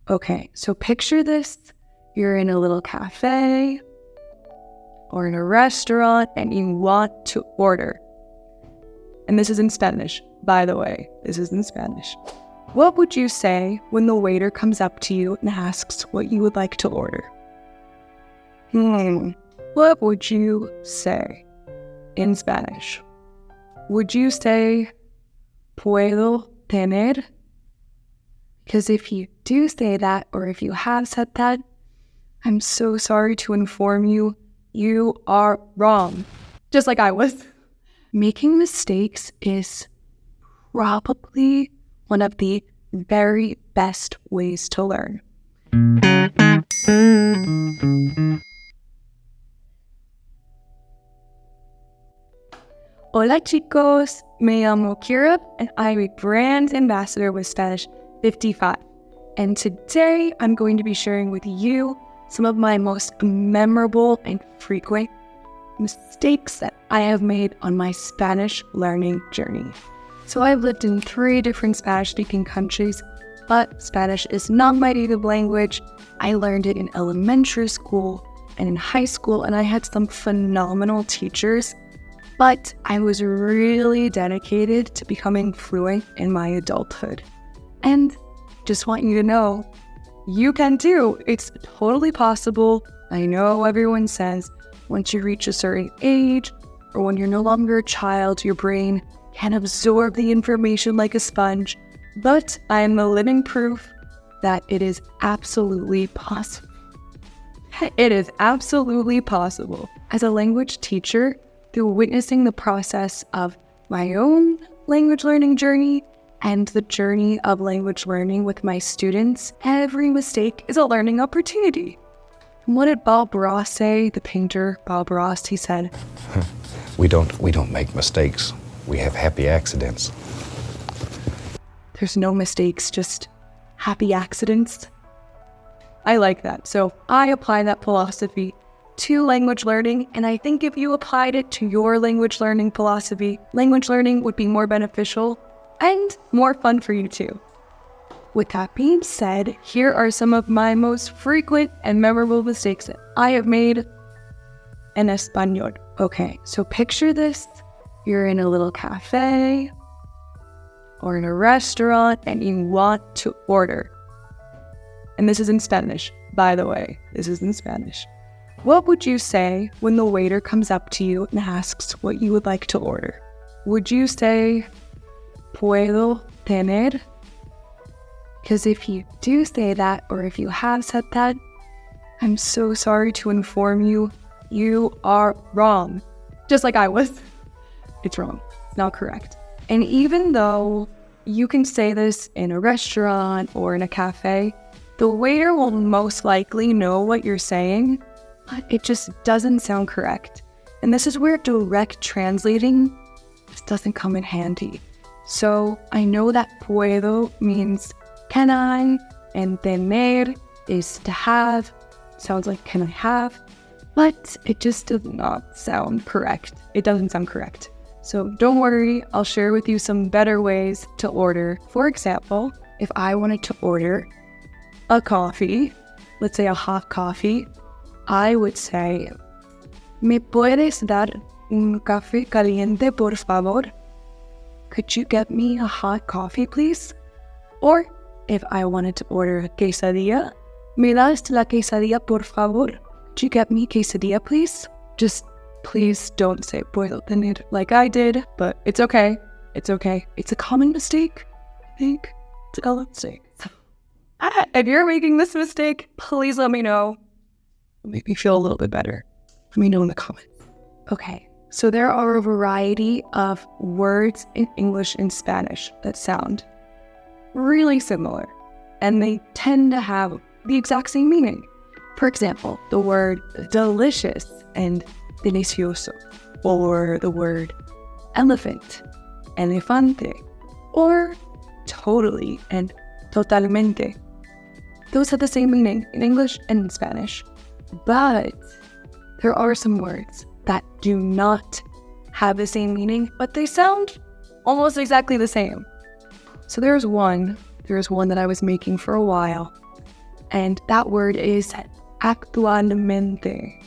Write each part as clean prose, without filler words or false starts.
Okay, so picture this. You're in a little cafe or in a restaurant and you want to order. And this is in Spanish, by the way. This is in Spanish. What would you say when the waiter comes up to you and asks what you would like to order? What would you say in Spanish? Would you say, puedo tener? Because if you do say that, or if you have said that, I'm so sorry to inform you, you are wrong. Just like I was. Making mistakes is probably one of the very best ways to learn. Hola chicos, me llamo Kiera and I'm a brand ambassador with Spanish55. And today I'm going to be sharing with you some of my most memorable and frequent mistakes that I have made on my Spanish learning journey. So I've lived in 3 different Spanish-speaking countries, but Spanish is not my native language. I learned it in elementary school and in high school, and I had some phenomenal teachers, but I was really dedicated to becoming fluent in my adulthood. And just want you to know, you can too. It's totally possible. I know everyone says once you reach a certain age or when you're no longer a child, your brain can absorb the information like a sponge, but I am the living proof that it is absolutely possible. It is absolutely possible. As a language teacher, through witnessing the process of my own language learning journey and the journey of language learning with my students, every mistake is a learning opportunity. And what did Bob Ross say, the painter Bob Ross? He said, We don't make mistakes. We have happy accidents. There's no mistakes, just happy accidents. I like that. So I apply that philosophy to language learning, and I think if you applied it to your language learning philosophy, language learning would be more beneficial and more fun for you too. With that being said, here are some of my most frequent and memorable mistakes that I have made en español. Okay, so picture this. You're in a little cafe or in a restaurant and you want to order. And this is in Spanish, by the way. This is in Spanish. What would you say when the waiter comes up to you and asks what you would like to order? Would you say, puedo tener? Because if you do say that, or if you have said that, I'm so sorry to inform you, you are wrong. Just like I was. It's wrong. It's not correct. And even though you can say this in a restaurant or in a cafe, the waiter will most likely know what you're saying, but it just doesn't sound correct. And this is where direct translating just doesn't come in handy. So I know that puedo means can I, and tener is to have. Sounds like can I have, but it just does not sound correct. It doesn't sound correct. So don't worry, I'll share with you some better ways to order. For example, if I wanted to order a coffee, let's say a hot coffee, I would say, ¿Me puedes dar un café caliente, por favor? Could you get me a hot coffee, please? Or if I wanted to order a quesadilla, ¿Me das la quesadilla, por favor? Could you get me quesadilla, please? Just please don't say puedo tener like I did, but it's okay. It's okay. It's a common mistake, I think. It's a common mistake. If you're making this mistake, please let me know. It'll make me feel a little bit better. Let me know in the comments. Okay, so there are a variety of words in English and Spanish that sound really similar, and they tend to have the exact same meaning. For example, the word delicious and delicioso, or the word elephant, elefante, or totally and totalmente. Those have the same meaning in English and in Spanish, but there are some words that do not have the same meaning, but they sound almost exactly the same. So there's one that I was making for a while, And that word is actualmente.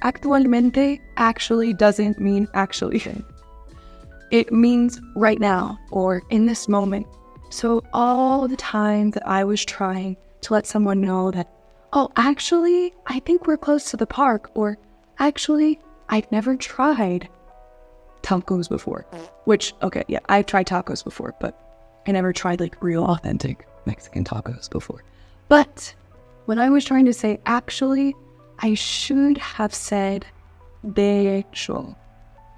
Actualmente actually doesn't mean actually. It means right now or in this moment. So all the time that I was trying to let someone know that, oh, actually, I think we're close to the park, or actually, I've never tried tacos before. Which, okay, yeah, I've tried tacos before, but I never tried like real authentic Mexican tacos before. But when I was trying to say actually, I should have said de hecho.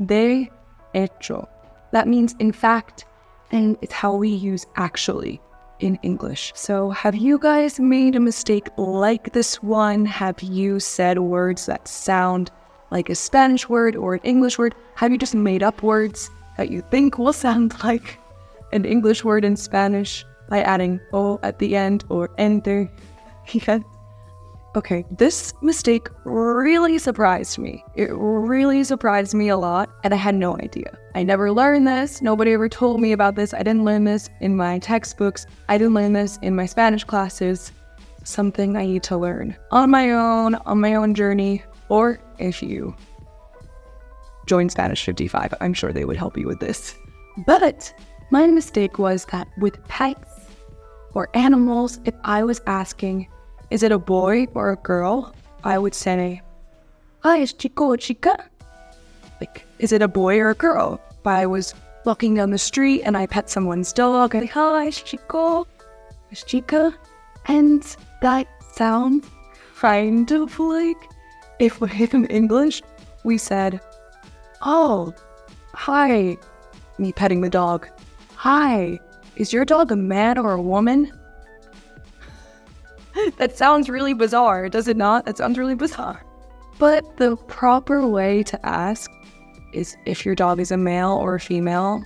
De hecho. That means in fact, and it's how we use actually in English. So have you guys made a mistake like this one? Have you said words that sound like a Spanish word or an English word? Have you just made up words that you think will sound like an English word in Spanish by adding o at the end or ente? Okay, this mistake really surprised me. It really surprised me a lot, and I had no idea. I never learned this. Nobody ever told me about this. I didn't learn this in my textbooks. I didn't learn this in my Spanish classes. Something I need to learn on my own journey, or if you join Spanish55, I'm sure they would help you with this. But my mistake was that with pets or animals, if I was asking, is it a boy or a girl? I would say, hi, es chico o chica? Like, is it a boy or a girl? If I was walking down the street and I pet someone's dog, I'd say, hi, es chico, es chica? And that sounds kind of like if in English we said, oh, hi, me petting the dog. Hi, is your dog a man or a woman? That sounds really bizarre, does it not? That sounds really bizarre. But the proper way to ask is if your dog is a male or a female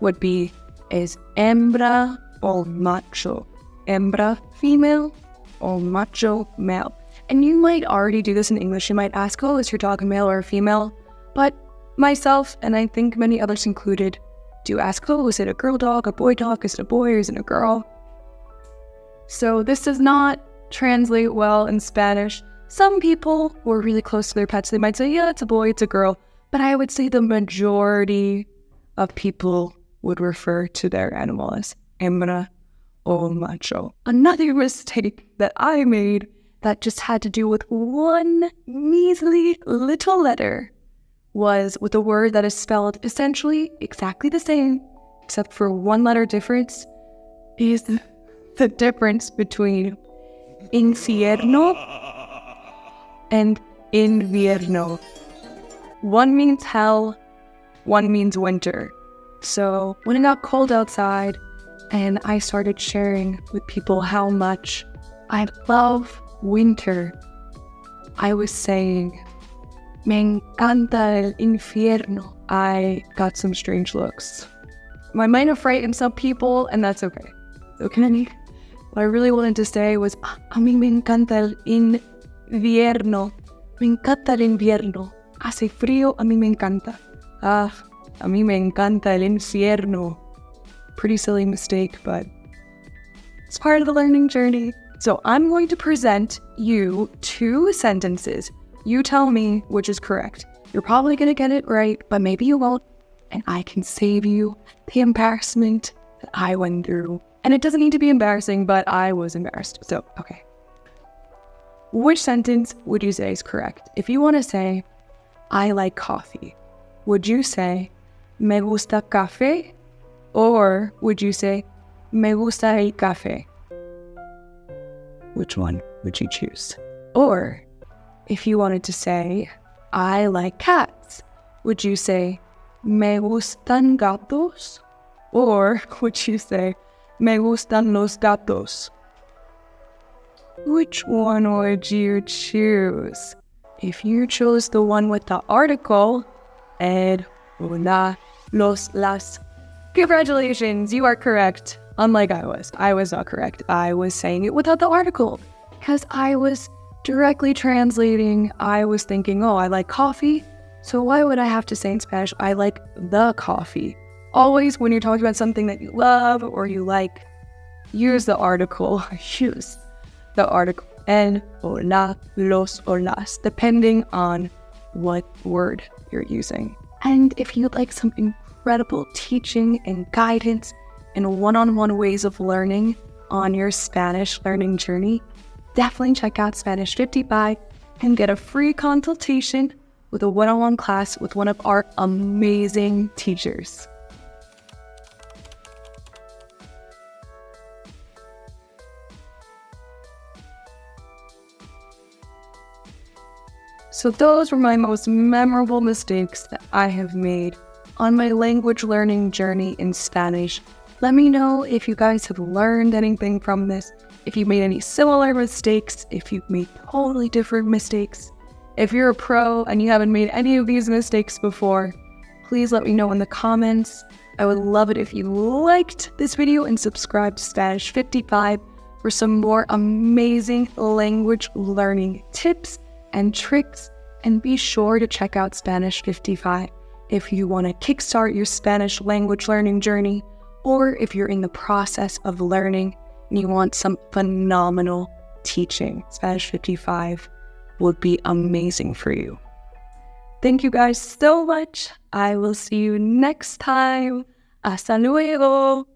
would be, is hembra or macho? Hembra, female, or macho, male. And you might already do this in English. You might ask, oh, is your dog a male or a female? But myself, and I think many others included, do ask, oh, is it a girl dog, a boy dog? Is it a boy or is it a girl? So this does not translate well in Spanish. Some people who are really close to their pets, they might say, yeah, it's a boy, it's a girl. But I would say the majority of people would refer to their animal as hembra or macho. Another mistake that I made that just had to do with one measly little letter was with a word that is spelled essentially exactly the same, except for one letter difference, is the difference between infierno and invierno. One means hell, one means winter. So when it got cold outside and I started sharing with people how much I love winter, I was saying, me encanta el infierno. I got some strange looks. I might have frightened some people, and that's okay. Okay? What I really wanted to say was, a mí me encanta el invierno. Me encanta el invierno. Hace frío, a mí me encanta. A mí me encanta el infierno. Pretty silly mistake, but it's part of the learning journey. So I'm going to present you 2 sentences. You tell me which is correct. You're probably going to get it right, but maybe you won't. And I can save you the embarrassment that I went through. And it doesn't need to be embarrassing, but I was embarrassed. So, okay. Which sentence would you say is correct? If you want to say, I like coffee, would you say, me gusta café? Or would you say, me gusta el café? Which one would you choose? Or if you wanted to say, I like cats, would you say, me gustan gatos? Or would you say, me gustan los gatos? Which one would you choose? If you chose the one with the article, el, una, los, las, congratulations, you are correct. Unlike I was not correct. I was saying it without the article because I was directly translating. I was thinking, oh, I like coffee, so why would I have to say in Spanish, I like the coffee? Always when you're talking about something that you love or you like, use the article. Use the article el or la, los or las, depending on what word you're using. And if you'd like some incredible teaching and guidance and one-on-one ways of learning on your Spanish learning journey, definitely check out Spanish55 and get a free consultation with a one-on-one class with one of our amazing teachers. So those were my most memorable mistakes that I have made on my language learning journey in Spanish. Let me know if you guys have learned anything from this, if you made any similar mistakes, if you've made totally different mistakes. If you're a pro and you haven't made any of these mistakes before, please let me know in the comments. I would love it if you liked this video and subscribe to Spanish55 for some more amazing language learning tips and tricks. And be sure to check out Spanish55 if you want to kickstart your Spanish language learning journey, or if you're in the process of learning and you want some phenomenal teaching. Spanish55 would be amazing for you. Thank you guys so much. I will see you next time. Hasta luego.